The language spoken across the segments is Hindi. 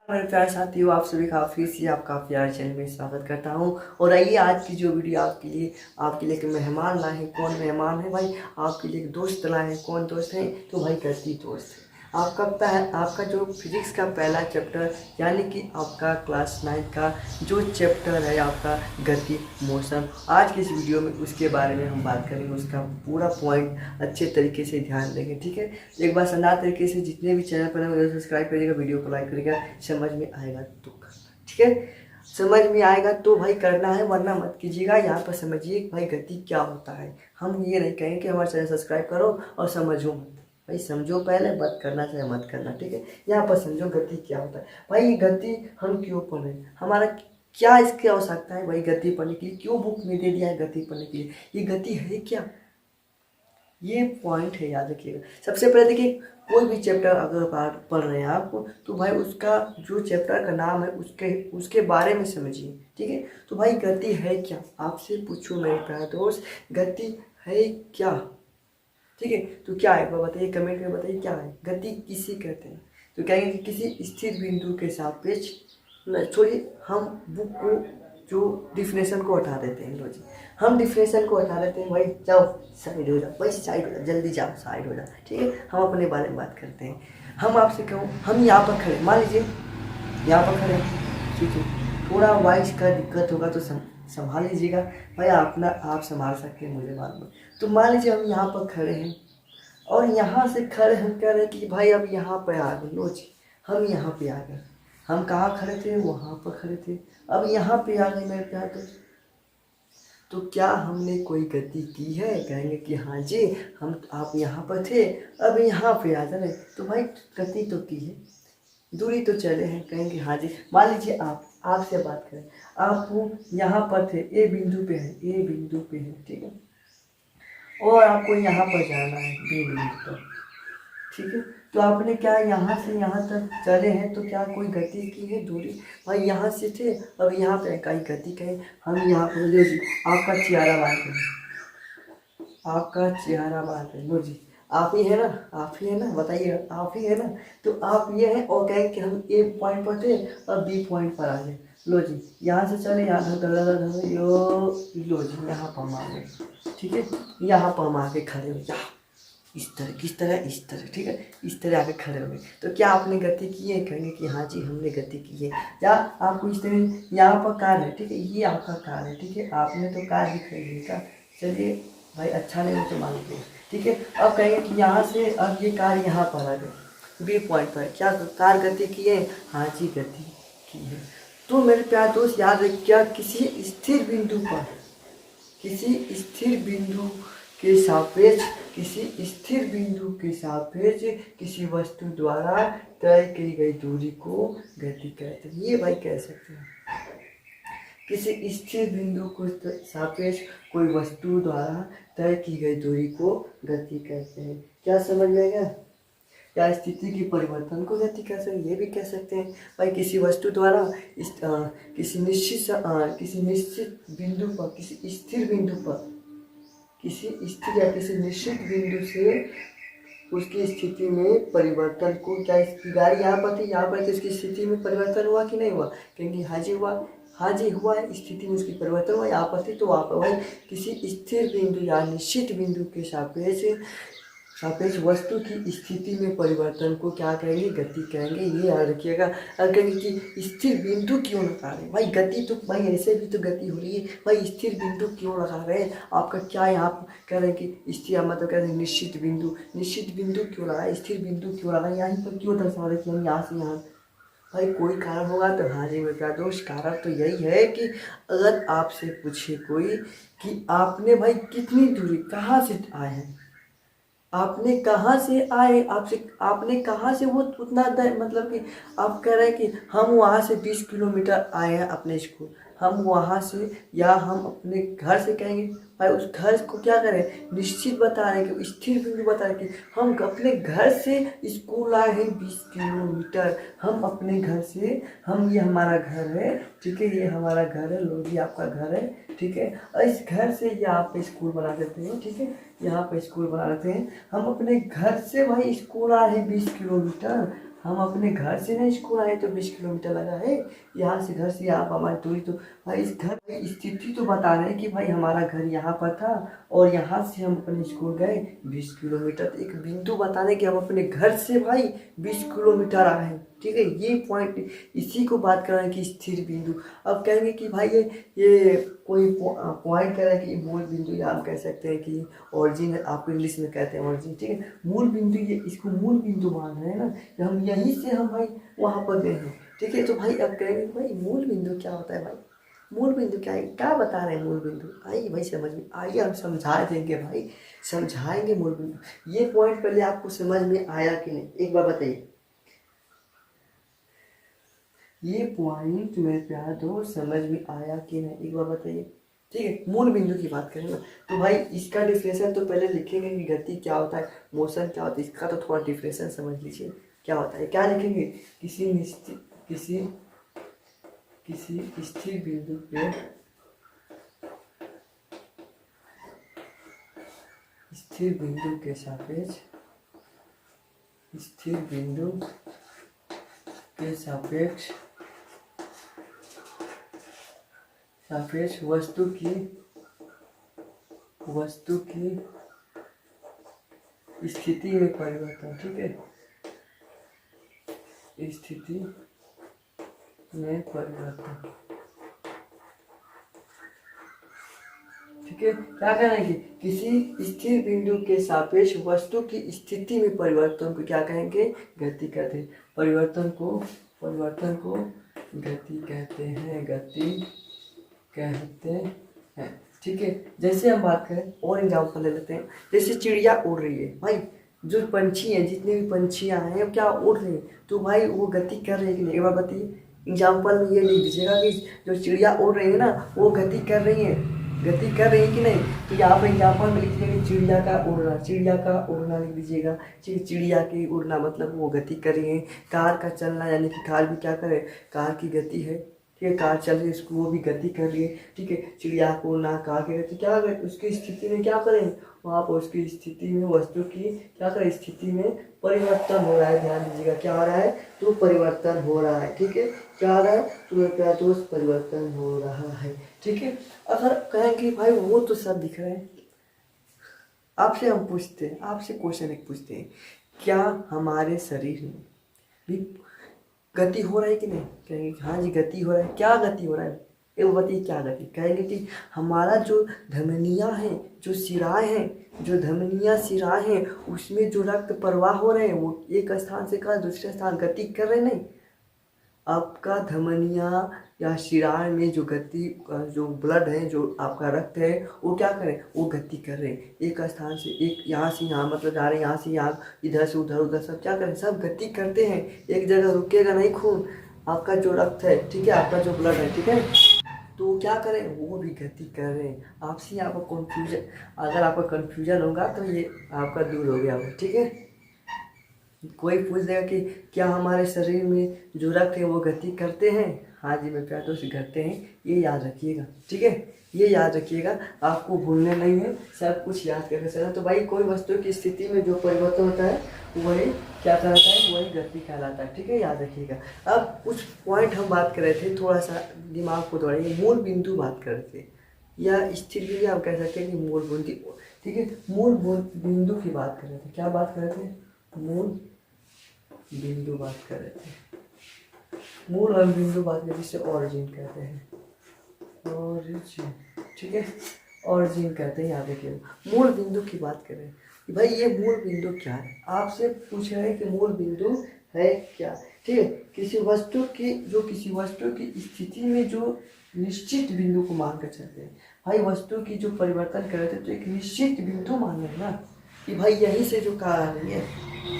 मेरे प्यारे साथियों, आप सभी का फिर से आपका प्यार चैनल में स्वागत करता हूं। और आइए आज की जो वीडियो आपके लिए एक मेहमान लाए हैं। कौन मेहमान है भाई? आपके लिए एक दोस्त लाए हैं। कौन दोस्त है? तो भाई गति दोस्त है। आपका जो फिजिक्स का पहला चैप्टर, यानी कि आपका क्लास 9 का जो चैप्टर है आपका गति मोशन, आज की इस वीडियो में उसके बारे में हम बात करेंगे। उसका पूरा पॉइंट अच्छे तरीके से ध्यान देंगे, ठीक है। एक बार शानदार तरीके से जितने भी चैनल पर हैं सब्सक्राइब करिएगा, वीडियो को लाइक करिएगा। समझ में आएगा तो करना, ठीक है। समझ में आएगा तो भाई करना है, वरना मत कीजिएगा। यहाँ पर समझिए भाई गति क्या होता है। हम ये नहीं कहेंगे कि हमारा चैनल सब्सक्राइब करो और समझो मत। भाई समझो पहले, मत करना चाहे मत करना, ठीक है। यहाँ पर समझो गति क्या होता है। भाई ये गति हम क्यों पढ़े, हमारा क्या इसकी आवश्यकता है भाई गति पढ़ने के लिए? क्यों बुक में दे दिया है गति पढ़ने के लिए? ये गति है क्या, ये पॉइंट है, याद रखिएगा। सबसे पहले देखिए, कोई भी चैप्टर अगर पढ़ रहे हैं आप, तो भाई उसका जो चैप्टर का नाम है उसके उसके बारे में समझिए, ठीक है। तो भाई गति है क्या, आपसे पूछूं मेरे प्यारे दोस्त, गति है क्या? ठीक है, तो क्या है वो बताइए, कमेंट में बताइए क्या है गति, किसे कहते हैं? तो कहेंगे कि किसी स्थिर बिंदु के सापेक्ष, छोड़िए, हम बुक को जो डिफिनेशन को हटा देते हैं। लो जी, हम डिफिनेशन को हटा देते हैं। भाई जाओ साइड हो जाओ, भाई साइड हो जाओ, जल्दी जाओ साइड हो जाओ, ठीक है। हम अपने बारे में बात करते हैं। हम आपसे कहूँ, हम यहाँ पर खड़े, मान लीजिए यहाँ पर खड़े, ठीक है। थोड़ा वॉइस का दिक्कत होगा तो संभाल लीजिएगा भाई, आप संभाल सकते हैं, मुझे मालूम है। तो मान लीजिए हम यहाँ पर खड़े हैं और यहाँ से खड़े हम कह रहे हैं कि भाई अब यहाँ पे आ गए। लो जी, हम यहाँ पे आ गए। हम कहाँ खड़े थे? वहाँ पर खड़े थे। अब यहाँ पे आ गए मेरे प्यार दोस्त। तो क्या हमने कोई गति की है? कहेंगे कि हाँ जी, आप यहाँ पर थे, अब यहाँ पे आ जाए। तो भाई गति तो की है, दूरी तो चले हैं। कहेंगे हाँ जी। मान लीजिए आपसे बात करें, आप यहाँ पर थे, ए बिंदु पे है, ए बिंदु पे है, ठीक है। और आपको यहाँ पर जाना है, बी बिंदु पर, ठीक है। तो आपने क्या यहाँ से यहाँ तक चले हैं, तो क्या कोई गति की है, दूरी? भाई यहाँ से थे, अब यहाँ पे कहीं गति कहें। हम यहाँ पर लो जी, आपका चेहरा बात करें, आपका चेहरा बात है, लो जी, आप ही है ना, आप ही है ना, बताइए आप ही है ना। तो आप ये हैं और कहें कि हम ए पॉइंट पर थे और बी पॉइंट पर आ गए। लो जी, यहाँ से चले, यहाँ लो जी, यहाँ पर हम आ गए, ठीक है। यहाँ पर हम आके खड़े हो, यहाँ इस तरह, किस तरह, इस तरह, ठीक है। इस तरह आके खड़े हो गए। तो क्या आपने गति की है? कहेंगे कि हाँ जी हमने गति की है। या आपको इस तरह, यहाँ पर कार है, ठीक है, ये आपका कार है, ठीक है। आपने तो कार ही खरीदी था, चलिए भाई, अच्छा नहीं तो मान लीजिए, ठीक है। अब कहेंगे कि यहाँ से अब ये कार यहाँ पर आ गई, बी पॉइंट पर। क्या कार गति की है? हाँ जी गति की है। तो मेरे प्यारे दोस्त याद रखिए, क्या किसी स्थिर बिंदु पर, किसी स्थिर बिंदु के सापेक्ष, किसी स्थिर बिंदु के सापेक्ष किसी वस्तु द्वारा तय की गई दूरी को गति कहते हैं। ये भाई कह सकते हैं, किसी स्थिर बिंदु को सापेक्ष कोई वस्तु द्वारा तय की गई दूरी को गति कहते हैं। क्या समझ में आएगा? या स्थिति की परिवर्तन को गति कह सकते हैं, ये भी कह सकते हैं। भाई किसी वस्तु द्वारा किसी निश्चित बिंदु पर, किसी स्थिर बिंदु पर, किसी स्थिर या किसी निश्चित बिंदु से उसकी स्थिति में परिवर्तन को, क्या इसकी गाड़ी यहाँ पर थी, यहाँ पर थी, उसकी स्थिति में परिवर्तन हुआ कि नहीं हुआ? क्योंकि हाँ जी हुआ, हाँ जी हुआ है, स्थिति में उसकी परिवर्तन हुआ। यहाँ पर थी तो वहाँ पर। भाई किसी स्थिर बिंदु या निश्चित बिंदु के सापेक्ष वस्तु की स्थिति में परिवर्तन को क्या कहेंगे? गति कहेंगे। ये याद रखिएगा। अब कहेंगे कि स्थिर बिंदु क्यों लगा रहे हैं? भाई गति तो भाई ऐसे भी तो गति हो रही है, भाई स्थिर बिंदु क्यों लगा रहे हैं? आपका क्या यहाँ कह रहे हैं कि स्थिर, मतलब कह रहे हैं निश्चित बिंदु, निश्चित बिंदु क्यों लगा, स्थिर बिंदु क्यों लगा, यहीं पर क्यों दर्शा रहे कि हम यहाँ से यहाँ? भाई कोई कारण होगा तो हाँ जी मेरा दोस्त, कारण तो यही है कि अगर आपसे पूछे कोई कि आपने भाई कितनी दूरी, कहाँ से आए हैं, आपने कहाँ से आए, आपने कहाँ से वो उतना मतलब कि आप कह रहे हैं कि हम वहाँ से 20 किलोमीटर आए हैं अपने स्कूल, हम वहाँ से, या हम अपने घर से कहेंगे। भाई उस घर को क्या करें, निश्चित बता रहे हैं कि स्थिर बिंदु बता रहे हैं कि हम अपने घर से स्कूल आए हैं 20 किलोमीटर। हम अपने घर से, हम, ये हमारा घर है, ठीक है, ये हमारा घर है, लो जी आपका घर है, ठीक है। और इस घर से यहाँ पे स्कूल बना देते हैं, ठीक है, यहाँ पे स्कूल बना देते हैं। हम अपने घर से भाई स्कूल आए हैं 20 किलोमीटर, हम अपने घर से ना स्कूल आए तो 20 किलोमीटर लगा है। यहाँ से घर से आप हमारी दूरी तो भाई इस घर की स्थिति तो बता रहे हैं कि भाई हमारा घर यहाँ पर था और यहाँ से हम अपने स्कूल गए 20 किलोमीटर। एक बिंदु बताने कि हम अपने घर से भाई 20 किलोमीटर आए हैं। ठीक है, ये पॉइंट, इसी को बात कर रहे हैं कि स्थिर बिंदु। अब कहेंगे कि भाई ये कोई पॉइंट कह रहा है कि मूल बिंदु, या आप कह सकते हैं कि ओरिजिन, आप इंग्लिश में कहते हैं ओरिजिन। ठीक है, मूल बिंदु, ये इसको मूल बिंदु मान रहे हैं ना कि हम यहीं से हम भाई वहाँ पर गए हैं। ठीक है, तो भाई अब कहेंगे भाई मूल बिंदु क्या होता है, भाई मूल बिंदु क्या है, क्या बता रहे हैं मूल बिंदु। आइए भाई समझ में, आइए हम समझा देंगे भाई, समझाएंगे मूल बिंदु। ये पॉइंट पहले आपको समझ में आया कि नहीं, एक बार बताइए। ये पॉइंट मेरे प्यारे दोस्त समझ में आया कि नहीं, एक बार बताइए। ठीक है, मूल बिंदु की बात करें ना तो भाई इसका डिफिनेशन तो पहले लिखेंगे कि गति क्या होता है, मोशन क्या होता है, इसका तो थोड़ा डिफिनेशन समझ लीजिए क्या होता है। क्या लिखेंगे, किसी निश्चित किसी स्थिर बिंदु पे स्थिर बिंदु के सापेक्ष स्थिर बिंदु के सापेक्ष सापेक्ष वस्तु की स्थिति में परिवर्तन। ठीक है, स्थिति में परिवर्तन। ठीक है, क्या कहना है कि किसी स्थिर बिंदु के सापेक्ष वस्तु की स्थिति में परिवर्तन को क्या कहेंगे, गति कहते हैं। परिवर्तन को गति कहते हैं। ठीक है, जैसे हम बात करें और एग्जाम्पल ले लेते हैं, जैसे चिड़िया उड़ रही है भाई, जो पंछी हैं, जितने भी पंछियाँ हैं वो क्या उड़ रही हैं, तो भाई वो गति कर रही है कि नहीं, एक बार बताइए। एग्जाम्पल में ये लिख दीजिएगा कि जो चिड़िया उड़ रही है ना वो गति कर रही है कि नहीं। तो यहाँ पर एग्जाम्पल में लिख दीजिएगा चिड़िया का उड़ना लिख दीजिएगा। ठीक है, चिड़िया की उड़ना मतलब वो गति कर रही है। कार का चलना, यानी कि कार भी क्या करे, कार की गति है। ठीक है, कार चल रही है, उसको वो भी गति कर रही है। ठीक है, चिड़िया को उड़ना, कार की गति, क्या करें उसकी स्थिति में क्या करें, वहाँ पर उसकी स्थिति में वस्तु की क्या करें, स्थिति में परिवर्तन हो रहा है। ध्यान दीजिएगा क्या हो रहा है, तो परिवर्तन हो रहा है। ठीक है, क्या हो रहा है, तो मेरे प्यारे दोस्त परिवर्तन हो रहा है। ठीक है, अगर कहेंगे भाई वो तो सब दिख रहे हैं, आपसे हम पूछते हैं, आपसे क्वेश्चन एक पूछते हैं, क्या हमारे शरीर में भी गति हो रहा है कि नहीं। कहेंगे हाँ जी गति हो रहा है। क्या गति हो रहा है, ये बताइए क्या गति। कहेंगे कि हमारा जो धमनियाँ हैं, जो शिराएँ हैं, जो धमनियाँ शिराएँ हैं, उसमें जो रक्त प्रवाह हो रहे हैं वो एक स्थान से का दूसरे स्थान गति कर रहे नहीं। आपका धमनियाँ या शिराएँ में जो गति, जो ब्लड है, जो आपका रक्त है, वो क्या करें, वो गति कर रहे हैं एक स्थान से, एक यहाँ से यहाँ, मतलब जा रहे हैं यहाँ से यहाँ, इधर से उधर, उधर सब क्या करें, सब गति करते हैं। एक जगह रुकेगा नहीं खून, आपका जो रक्त है, ठीक है, आपका जो ब्लड है, ठीक है, तो क्या करें, वो भी गति कर रहे हैं। आपसे यहाँ पर कन्फ्यूजन, अगर आपका कन्फ्यूजन होगा तो ये आपका दूर हो गया होगा। ठीक है, कोई पूछ देगा कि क्या हमारे शरीर में जो रक्त है वो गति करते हैं, हाँ जी मेरे प्यारे दोस्त करते हैं, ये याद रखिएगा। ठीक है, ये याद रखिएगा, आपको भूलने नहीं है, सब कुछ याद करके चलना। तो भाई कोई वस्तु की स्थिति में जो परिवर्तन होता है वही क्या कहलाता है, वही गति कहलाता है। ठीक है, याद रखिएगा। अब कुछ पॉइंट हम बात कर रहे थे, थोड़ा सा दिमाग को दौड़ाइए, मूल बिंदु बात कर रहे थे, या स्थिर बिंदु आप कह सकते हैं कि मूल बिंदु। ठीक है, मूल बिंदु की बात कर रहे थे, क्या बात कर रहे थे, मूल बिंदु बात कर रहे थे, मूल और बिंदु बात कर, जिसे ऑरिजिन कहते हैं, ऑरिजिन। ठीक है, ऑरिजिन कहते हैं, याद रखिएगा। मूल बिंदु की बात करें कि भाई ये मूल बिंदु क्या है, आपसे पूछ रहे हैं कि मूल बिंदु है क्या। ठीक है, किसी वस्तु की स्थिति में जो निश्चित बिंदु को मानकर चलते हैं। भाई वस्तु की जो परिवर्तन कर रहे थे तो एक निश्चित बिंदु मान रहे हैं ना, कि भाई यहीं से जो कार आ रही है,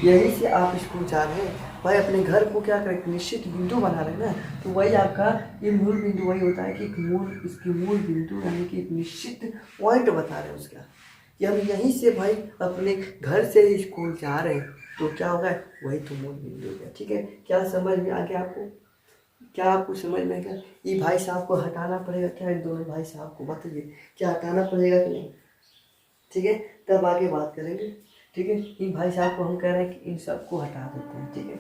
यहीं से आप स्कूल जा रहे हैं, भाई अपने घर को क्या करें, निश्चित बिंदु बना रहे हैं ना, तो वही आपका ये मूल बिंदु वही होता है कि इसकी मूल बिंदु यानी कि एक निश्चित पॉइंट बता रहे हैं उसका, कि हम यहीं से भाई अपने घर से ही स्कूल जा रहे हैं, तो क्या होगा, वही तो मूल बिंदु हो गया। ठीक है, क्या समझ में आ गया आपको, क्या आपको समझ में आ गया। ये भाई साहब को हटाना पड़ेगा क्या, इन दोनों भाई साहब को बताइए, क्या हटाना पड़ेगा कि नहीं। ठीक है, तब आगे बात करेंगे। ठीक है, इन भाई साहब को हम कह रहे हैं कि इन सबको हटा देते हैं। ठीक है,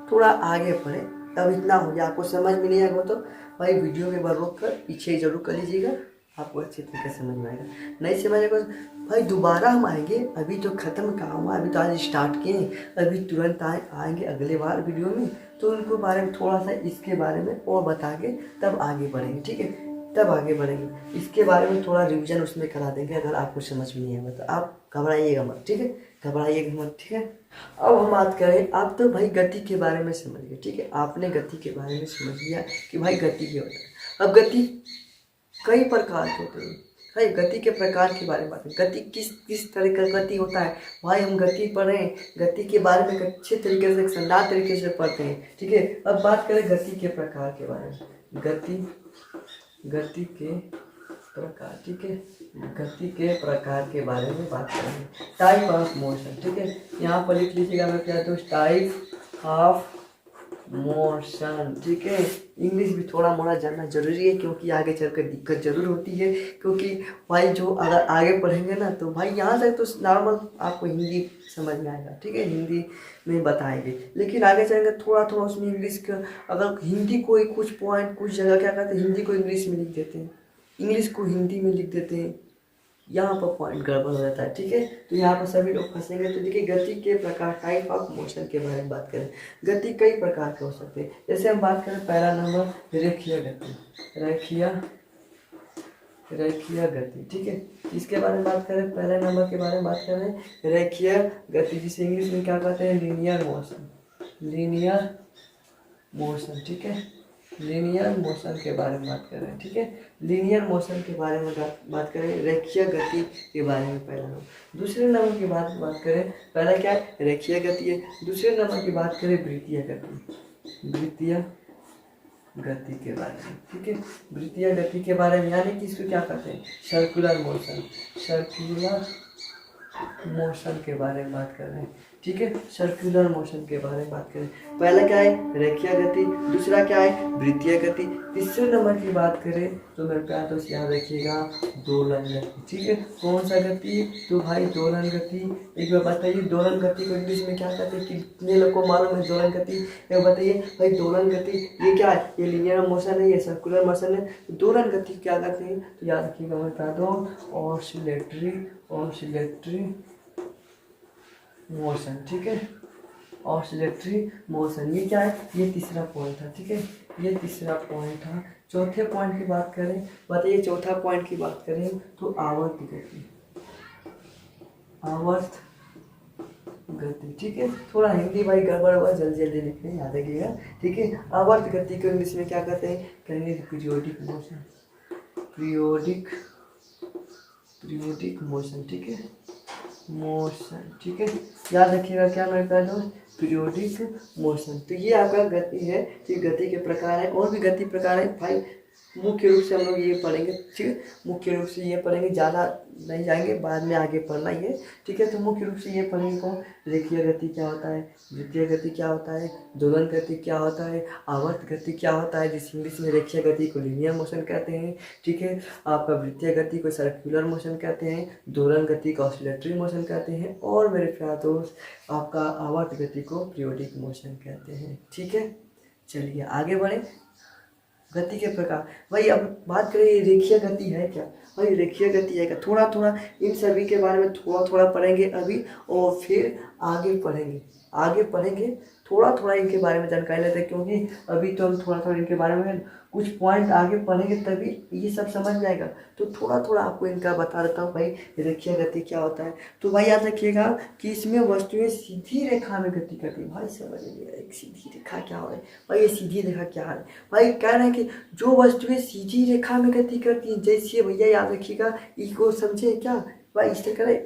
थोड़ा आगे बढ़े। अब इतना हो गया, आपको समझ में नहीं आएगा तो भाई वीडियो के बाद रोक कर पीछे जरूर कर लीजिएगा, आपको अच्छी तरीके से समझ में आएगा। नहीं समझ आएगा भाई दोबारा हम आएंगे, अभी तो ख़त्म कहाँ हुआ, अभी तो आज स्टार्ट किए, अभी तुरंत आएंगे अगले बार वीडियो में, तो उनको बारे में थोड़ा सा इसके बारे में और बता के तब आगे बढ़ेंगे, ठीक है, तब आगे बढ़ेंगे। इसके बारे में थोड़ा रिवीजन उसमें करा देंगे अगर आपको समझ में नहीं आएगा तो। आप घबराइएगा मत, ठीक है, घबराइएगा मत, ठीक है। अब हम बात करें, आप तो भाई गति के बारे में समझ गए, ठीक है, आपने गति के बारे में समझ लिया कि भाई गति क्या होता है। अब गति कई प्रकार के होते हैं भाई, गति के प्रकार के बारे में बात करें, गति किस किस तरह का गति होता है भाई, हम गति पढ़ें, गति के बारे में अच्छे तरीके से, एक शानदार तरीके से पढ़ते हैं, ठीक है। अब बात करें गति के प्रकार के बारे में, गति के प्रकार, ठीक है, गति के प्रकार के बारे में बात करेंगे। टाइप ऑफ मोशन, ठीक है, यहाँ पर लिख लीजिएगा, मैं क्या तो टाइप ऑफ मोशन, ठीक है। इंग्लिश भी थोड़ा मोड़ा जानना जरूरी है क्योंकि आगे चलकर दिक्कत जरूर होती है, क्योंकि भाई जो अगर आगे पढ़ेंगे ना तो भाई यहाँ तक तो नॉर्मल आपको हिंदी समझ में आएगा, ठीक है, हिंदी में बताएंगे, लेकिन आगे चलेंगे थोड़ा थोड़ा उसमें इंग्लिश का, अगर हिंदी को कुछ पॉइंट कुछ जगह क्या करते हैं, हिंदी को इंग्लिश में लिख देते हैं, इंग्लिश को हिंदी में लिख देते हैं, यहाँ पर पॉइंट गड़बड़ हो जाता है, ठीक है। तो यहाँ पर सभी लोग फंसेंगे। तो देखिए गति के प्रकार, टाइप ऑफ मोशन के बारे में बात करें, गति कई प्रकार के हो सकते हैं। जैसे हम बात करें पहला नंबर रेखीय गति, रेखीय गति, ठीक है, इसके बारे में बात करें, पहले नंबर के बारे में बात करें रेखीय गति, जिसे इंग्लिश में क्या कहते हैं, लीनियर मोशन, ठीक है, लीनियर मोशन के बारे में बात करें, ठीक है, लीनियर मोशन के बारे में बात करें, रेखीय गति के बारे में पहला नंबर। दूसरे नंबर की बात करें, पहला क्या है, रेखीय गति है। दूसरे नंबर की बात करें वृत्तीय गति के बारे में, ठीक है, वृत्तीय गति के बारे में, यानी कि इसको क्या कहते हैं, सर्कुलर मोशन के बारे में बात कर रहे हैं, ठीक है, सर्कुलर मोशन के बारे में बात करें। पहला क्या है, रेखीय गति, दूसरा क्या है, वृत्तीय गति। तीसरे नंबर की बात करें तो मेरे प्यार दोस्त याद रखिएगा, दोलन गति, ठीक है। कौन सा गति, तो भाई दोलन गति। एक बार बताइए दोलन गति को इंग्लिश में क्या कहते हैं, कितने लोग को मालूम है दोलन गति, एक बताइए भाई। दोलन गति ये क्या है, ये लीनियर मोशन है, ये सर्कुलर मोशन है। दोलन गति क्या कहते हैं, तो याद रखिएगा, मैं बता दूँ, ऑसिलेटरी मोशन, ठीक है, ऑसिलेटरी मोशन। ये क्या है, ये तीसरा पॉइंट था, ठीक है, ये तीसरा पॉइंट था। चौथे पॉइंट की बात करें, बताइए चौथा पॉइंट की बात करें तो आवर्त गति, ठीक है। थोड़ा हिंदी भाई गड़बड़ हुआ, जल्दी जल्दी लिखने याद रखिएगा, ठीक है। आवर्त गति को इंग्लिश में क्या कहते हैं, कहेंगे पीरियोडिक मोशन, ठीक है, मोशन, ठीक है, याद रखिएगा क्या मैं बता दूँ, पीरियोडिक मोशन। तो ये आपका गति है, ठीक, गति के प्रकार है, और भी गति प्रकार है भाई। मुख्य रूप से हम लोग ये पढ़ेंगे, ठीक है, मुख्य रूप से ये पढ़ेंगे, ज़्यादा नहीं जाएंगे, बाद में आगे पढ़ना ही है, ठीक है। तो मुख्य रूप से ये पढ़ेंगे कौन, रेखीय गति क्या होता है, वृत्तीय गति क्या होता है, दोलन गति क्या होता है, आवर्त गति क्या होता है, जिस इंग्लिश में रेखीय गति को लीनियर मोशन कहते हैं, ठीक है। आपका वृत्तीय गति को सर्कुलर मोशन कहते हैं, दोलन गति को ऑसिलेटरी मोशन कहते हैं, और मेरे प्यार दोस्त आपका आवर्त गति को पीरियोडिक मोशन कहते हैं, ठीक है। चलिए आगे बढ़े, गति के प्रकार। भाई अब बात करें ये रेखीय गति है क्या, भाई रेखीय गति है क्या, थोड़ा थोड़ा इन सभी के बारे में थोड़ा थोड़ा पढ़ेंगे अभी, और फिर आगे पढ़ेंगे थोड़ा थोड़ा इनके बारे में जानकारी लेते हैं, क्योंकि अभी तो हम थोड़ा थोड़ा इनके बारे में कुछ पॉइंट आगे पढ़ेंगे तभी ये सब समझ में आएगा। तो थोड़ा थोड़ा आपको इनका बता देता हूँ भाई, रेखीय गति क्या होता है। तो भाई याद रखिएगा कि इसमें वस्तुएं सीधी रेखा में गति करती है। भाई समझ लीजिए एक सीधी रेखा क्या है भाई, ये सीधी रेखा क्या है भाई, कह रहे हैं कि जो वस्तुएं सीधी रेखा में गति करती हैं, जैसे भैया याद रखिएगा, इसको समझे क्या भाई, इस तरह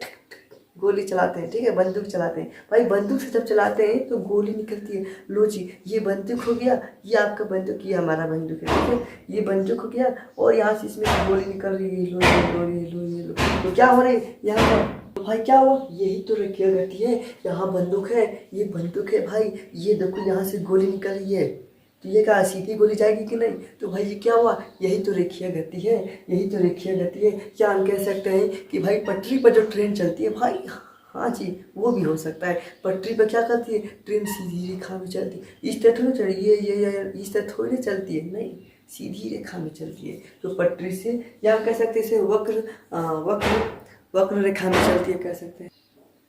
गोली चलाते हैं, ठीक है, बंदूक चलाते हैं भाई, बंदूक से जब चलाते हैं तो गोली निकलती है। लो जी, ये बंदूक हो गया, ये आपका बंदूक, ये हमारा बंदूक है, ठीक है, ये बंदूक हो गया, और यहाँ से इसमें गोली निकल रही है, लो। तो क्या हो रहा है यहाँ पर, तो भाई क्या हुआ, यही तो रेखीय गति है। यहाँ बंदूक है, ये बंदूक है भाई, ये देखो यहाँ से गोली निकल रही है, तो ये क्या सीधी गोली जाएगी कि नहीं, तो भाई ये क्या हुआ, यही तो रेखीय गति है, यही तो रेखीय गति है। क्या हम कह सकते हैं कि भाई पटरी पर जो ट्रेन चलती है भाई, हाँ जी, वो भी हो सकता है। पटरी पर क्या करती है, ट्रेन सीधी रेखा में चलती है, इस तरह थोड़ी चल ये इस तरह थोड़ी ना चलती है, नहीं, सीधी रेखा में चलती है। तो पटरी से, या हम कह सकते हैं इसे वक्र रेखा में चलती है, कह सकते हैं।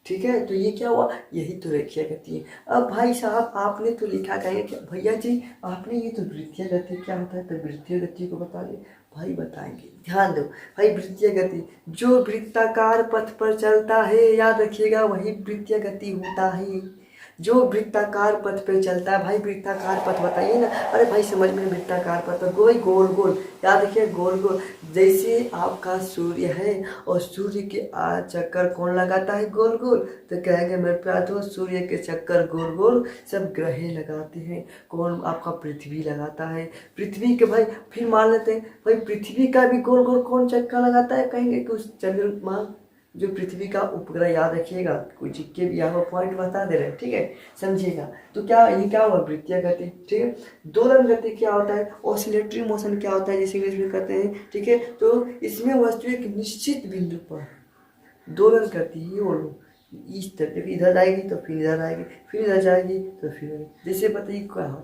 ठीक है, तो ये क्या हुआ, यही तो रेखीय गति है। अब भाई साहब आपने तो लिखा, कहेंगे क्या भैया जी आपने ये तो वृत्तीय गति क्या होता है, तो वृत्तीय गति को बता दे। भाई बताएंगे, ध्यान दो भाई। वृत्तीय गति जो वृत्ताकार पथ पर चलता है, याद रखिएगा, वही वृत्तीय गति होता है। जो वृत्ताकार पथ पे चलता है, भाई वृत्ताकार पथ बताइए ना। अरे भाई समझ में, वृत्ताकार पथ गोल गोल गोल, याद रखिए गोल गोल। जैसे आपका सूर्य है और सूर्य के चक्कर कौन लगाता है, गोल गोल। तो कहेंगे मेरे प्यार दोस्त, सूर्य के चक्कर गोल गोल सब ग्रह लगाते हैं। कौन, आपका पृथ्वी लगाता है। पृथ्वी के भाई फिर मान लेते हैं भाई, पृथ्वी का भी गोल गोल कौन चक्कर लगाता है, कहेंगे कि उस चंद्रमा जो पृथ्वी का उपग्रह, याद रखिएगा, कोई जिक्के भी यहाँ पॉइंट बता दे रहे हैं, ठीक है, समझिएगा। तो क्या ये क्या हुआ, वृत्तीय गति। ठीक है, दोलन गति क्या होता है, ऑसिलेटरी मोशन क्या होता है, जिसे इंग्लिश में कहते हैं। ठीक है, तो इसमें वस्तु एक निश्चित बिंदु पर दोलन करती है, वो इस तरह, इधर आएगी तो फिर इधर आएगी, फिर इधर जाएगी तो फिर, जैसे बताइए क्या हो,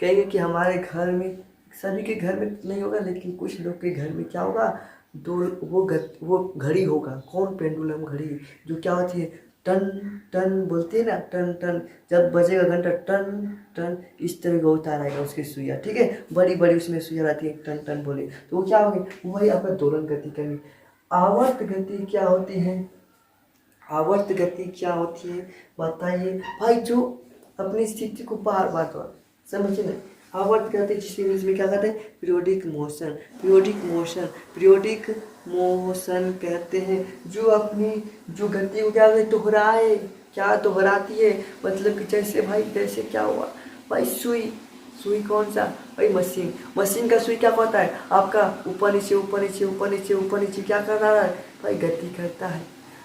कहेंगे कि हमारे घर में, सभी के घर में नहीं होगा लेकिन कुछ लोग के घर में क्या होगा, वो घड़ी होगा। कौन, पेंडुलम घड़ी, जो क्या होती है, टन टन बोलते हैं ना, टन टन, जब बजेगा घंटा टन टन, इस तरह का होता रहेगा उसकी सुइया। ठीक है, बड़ी बड़ी उसमें सुइया रहती है, टन टन बोले, तो वो क्या होगी, वही आपका दोलन गति करेंगे। आवर्त गति क्या होती है, आवर्त गति क्या होती है बताइए भाई, जो अपनी स्थिति को बार बार समझे ना। आवर्त गति जिसे इंग्लिश में क्या कहते हैं, periodic motion, periodic motion, periodic motion कहते हैं। जो अपनी जो गति को क्या दोहराए, क्या दोहराती है, मतलब कि जैसे भाई, जैसे क्या हुआ भाई, सुई, सुई कौन सा भाई, मशीन, मशीन का सुई क्या करता है आपका, ऊपर नीचे ऊपर नीचे ऊपर नीचे ऊपर नीचे क्या कर रहा है भाई, गति करता है,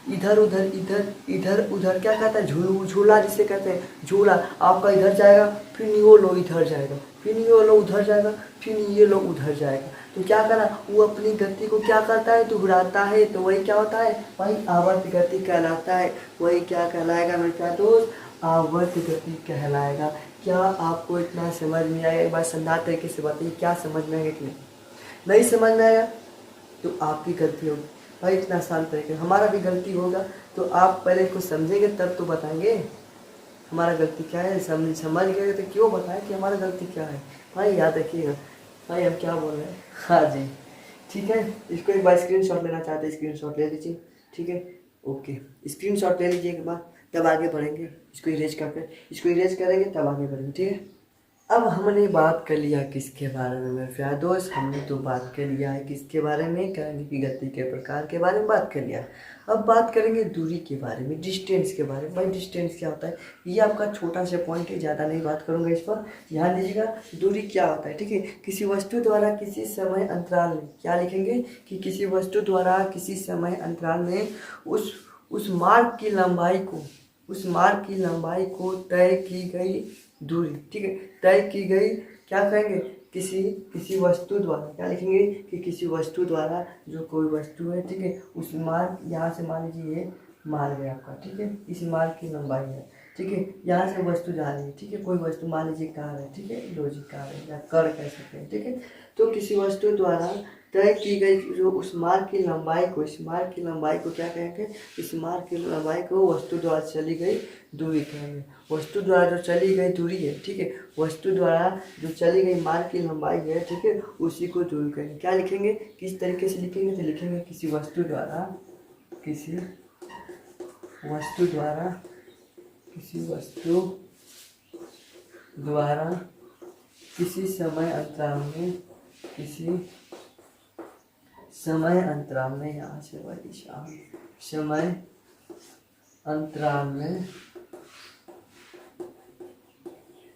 इधर उधर इधर इधर उधर, क्या कहता है, झूला जिसे कहते हैं, झूला आपका इधर जाएगा, फिर ये लो इधर जाएगा, फिर ये लो उधर जाएगा, फिर ये लो उधर जाएगा। तो क्या करा, वो अपनी गति को क्या करता है, दोहराता है, तो वही क्या होता है भाई, आवर्त गति कहलाता है। वही क्या कहलाएगा मेरे प्यारे दोस्त, आवर्त गति कहलाएगा। क्या आपको इतना समझ में आएगा, एक बार शानदार तरीके से बताइए, क्या समझ में आएगा कि नहीं समझ में आएगा तो आपकी गलती होगी भाई, इतना आसान तरीके, हमारा भी गलती होगा, तो आप पहले कुछ समझेंगे तब तो बताएंगे हमारा गलती क्या है। समझ गए तो क्यों बताएं कि हमारा गलती क्या है, भाई याद रखिएगा। भाई हम क्या बोल रहे हैं, हाँ जी ठीक है, इसको एक बार स्क्रीनशॉट लेना चाहते हैं, स्क्रीनशॉट ले लीजिए। ठीक है, ओके, स्क्रीनशॉट ले लीजिए एक बार, तब आगे बढ़ेंगे। इसको इरेज करके, इसको इरेज करेंगे तब आगे बढ़ेंगे। ठीक है, अब हमने बात कर लिया किसके बारे में मेरे प्यारे दोस्त, हमने तो बात कर लिया है किसके बारे में, करने की गति के प्रकार के बारे में बात कर लिया। अब बात करेंगे दूरी के बारे में, डिस्टेंस के बारे में। भाई डिस्टेंस क्या होता है, ये आपका छोटा सा पॉइंट है, ज़्यादा नहीं बात करूँगा इस पर, ध्यान दीजिएगा। दूरी क्या होता है, ठीक है, किसी वस्तु द्वारा किसी समय अंतराल में, क्या लिखेंगे कि किसी वस्तु द्वारा किसी समय अंतराल में उस मार्ग की लंबाई को, उस मार्ग की लंबाई को तय की गई दूरी, ठीक है, तय की गई, क्या कहेंगे, किसी वस्तु द्वारा, क्या लिखेंगे कि किसी वस्तु द्वारा, जो कोई वस्तु है, ठीक है, उस मार्ग, यहाँ से मान लीजिए ये मार्ग है आपका, ठीक है, इस मार्ग की लंबाई है, ठीक है, यहाँ से वस्तु जा रही है, ठीक है, कोई वस्तु मान लीजिए कार है, ठीक है, लॉजिक कार है या कर कह सकते हैं। ठीक है, तो किसी वस्तु द्वारा तय की गई जो उस मार्ग की लंबाई को, इस मार्ग की लंबाई को क्या कहेंगे, इस मार्ग की लंबाई को वस्तु द्वारा चली गई दूरी कहेंगे। वस्तु द्वारा जो चली गई दूरी है, ठीक है, वस्तु द्वारा जो चली गई मार्ग की लंबाई है, ठीक है, उसी को दूरी कहेंगे। क्या लिखेंगे, किस तरीके से लिखेंगे, तो लिखेंगे किसी वस्तु द्वारा, किसी वस्तु द्वारा, किसी वस्तु द्वारा किसी समय अंतराल में, किसी समय अंतराल में, यहाँ से बड़ी समय अंतराल में,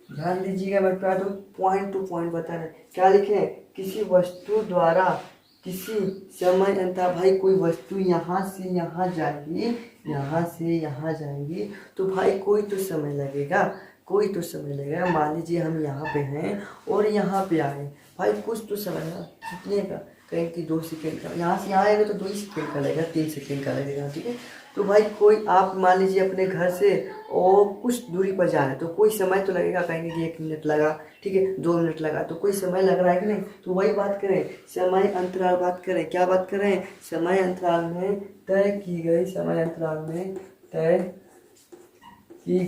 ध्यान दीजिएगा मैं प्यार, पॉइंट टू पॉइंट बता रहे, क्या लिखे, किसी वस्तु द्वारा किसी समय अंतराल, भाई कोई वस्तु यहाँ से यहाँ जाएगी, यहाँ से यहाँ जाएंगी, तो भाई कोई तो समय लगेगा, कोई तो समय लगेगा। मान लीजिए हम यहाँ पे हैं और यहाँ पे आए, भाई कुछ तो समय है, कितने का, कहीं कि 2 सेकेंड का, यहाँ से यहाँ आएगा तो 2 सेकेंड का लगेगा, 3 सेकेंड का लगेगा। ठीक है, तो भाई कोई आप मान लीजिए अपने घर से और कुछ दूरी पर जा रहे हैं तो कोई समय तो लगेगा, कहेंगे कि 1 मिनट लगा, ठीक है 2 मिनट लगा, तो कोई समय लग रहा है कि नहीं। तो वही बात करें, समय अंतराल बात करें, क्या बात करें, समय अंतराल में तय की गई, समय अंतराल में तय की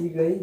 गई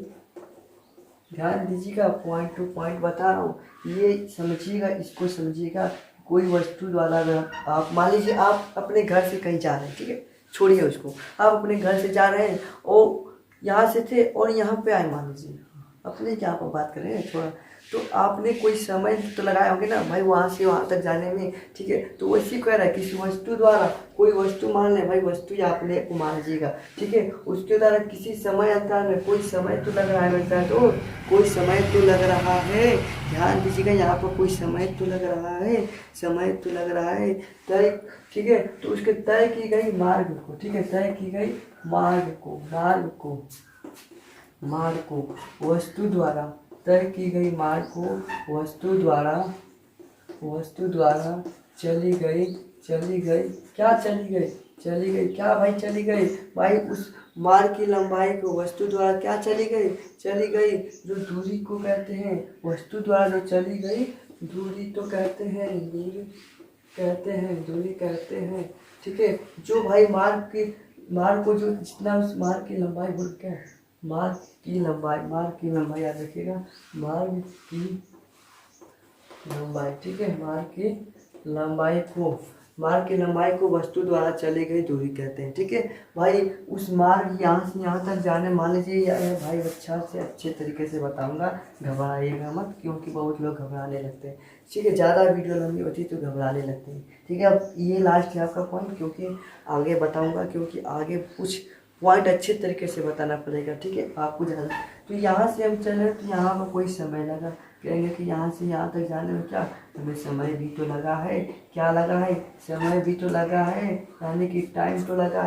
ध्यान दीजिएगा, पॉइंट टू पॉइंट बता रहा हूँ, ये समझिएगा, इसको समझिएगा। कोई वस्तु द्वारा अगर आप मान लीजिए आप अपने घर से कहीं जा रहे हैं, ठीक है, छोड़िए उसको, आप अपने घर से जा रहे हैं और यहाँ से थे और यहाँ पे आए, मान लीजिए अपने क्या पर बात करें थोड़ा, तो आपने कोई समय तो लगाए होंगे ना भाई वहाँ से वहाँ तक जाने में, ठीक है। तो वैसे कह रहा है किसी वस्तु द्वारा, कोई वस्तु मान लें भाई, वस्तु या आपने को मान लीजिएगा, ठीक है, उसके द्वारा किसी समय अंतराल में कोई समय तो लग रहा है मेरे साथ, तो कोई समय तो लग रहा है, ध्यान दीजिएगा यहाँ पर कोई समय तो लग रहा है, समय तो लग रहा है तय, ठीक है। तो उसके तय की गई मार्ग को, ठीक है, तय की गई मार्ग को वस्तु द्वारा, तय की गई मार्ग को वस्तु द्वारा चली गई, क्या भाई चली गई भाई, उस मार्ग की लंबाई को वस्तु द्वारा क्या चली गई, जो दूरी को कहते हैं, वस्तु द्वारा जो चली गई दूरी तो कहते हैं, दूरी कहते हैं, ठीक है। जो भाई मार्ग को जो जितना उस मार्ग की लंबाई बोल क्या है, मार्ग की लंबाई याद रखिएगा, मार्ग की लंबाई, ठीक है, मार्ग की लंबाई को वस्तु द्वारा चली गई दूरी कहते हैं, ठीक है। भाई उस मार्ग यहाँ से यहाँ तक जाने, मान लीजिए भाई अच्छे तरीके से बताऊंगा, घबराइएगा मत, क्योंकि बहुत लोग घबराने लगते हैं, ठीक है, ज़्यादा वीडियो लंबी होती है तो घबराने लगते हैं, ठीक है। अब ये लास्ट है आपका पॉइंट, क्योंकि आगे बताऊँगा, क्योंकि आगे कुछ पॉइंट अच्छे तरीके से बताना पड़ेगा, ठीक है, आपको ज़्यादा। तो यहाँ से हम चले तो यहाँ पर कोई समय लगा, कहेंगे कि यहाँ से यहाँ तक जाने में क्या हमें समय भी तो लगा है, क्या लगा है, समय भी तो लगा है, यानी कि टाइम तो लगा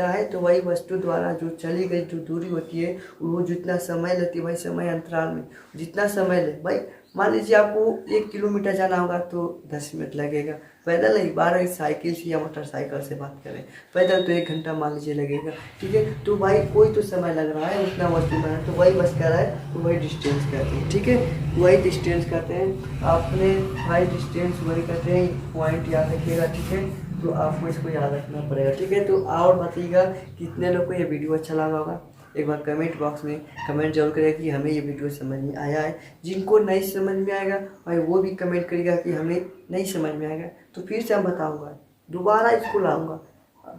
है। तो वही वस्तु द्वारा जो चली गई जो दूरी होती है वो जितना समय लेती है, भाई समय अंतराल में जितना समय ले, भाई मान लीजिए आपको 1 किलोमीटर जाना होगा तो 10 मिनट लगेगा, पैदल नहीं, 12 साइकिल से या मोटरसाइकिल से बात करें, पैदल तो 1 घंटा मान लीजिए लगेगा, ठीक है। तो भाई कोई तो समय लग रहा है, उतना वस्तु में है, तो वही बस कह रहा है, तो वही डिस्टेंस कहते हैं, ठीक है, वही डिस्टेंस कहते हैं। आपने भाई डिस्टेंस वही कहते हैं, पॉइंट याद रखिएगा, ठीक है। तो आपको इसको याद रखना पड़ेगा, ठीक है। तो और बताइएगा कितने लोग को ये वीडियो अच्छा लगा होगा, एक बार कमेंट बॉक्स में कमेंट जरूर करेगा कि हमें ये वीडियो समझ में आया है। जिनको नहीं समझ में आएगा भाई वो भी कमेंट करेगा कि हमें नहीं समझ में आएगा, तो फिर से हम बताऊंगा, दोबारा इसको लाऊंगा,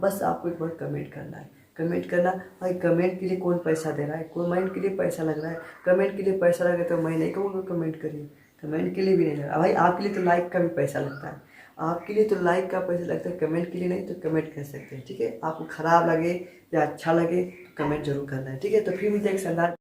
बस आपको एक बार कमेंट करना है, कमेंट करना। भाई कमेंट के लिए कौन पैसा दे रहा है, कमेंट के लिए पैसा लग रहा है, कमेंट के लिए पैसा लगे तो मैं नहीं कहूँगा कमेंट करिए, कमेंट के लिए भी नहीं लगा भाई, आपके लिए तो लाइक का भी पैसा लगता है, आपके लिए तो लाइक का पैसा लगता है, कमेंट के लिए नहीं, तो कमेंट कर सकते हैं, ठीक है। आपको ख़राब लगे या अच्छा लगे तो कमेंट जरूर करना है, ठीक है। तो फिर मुझे एक शानदार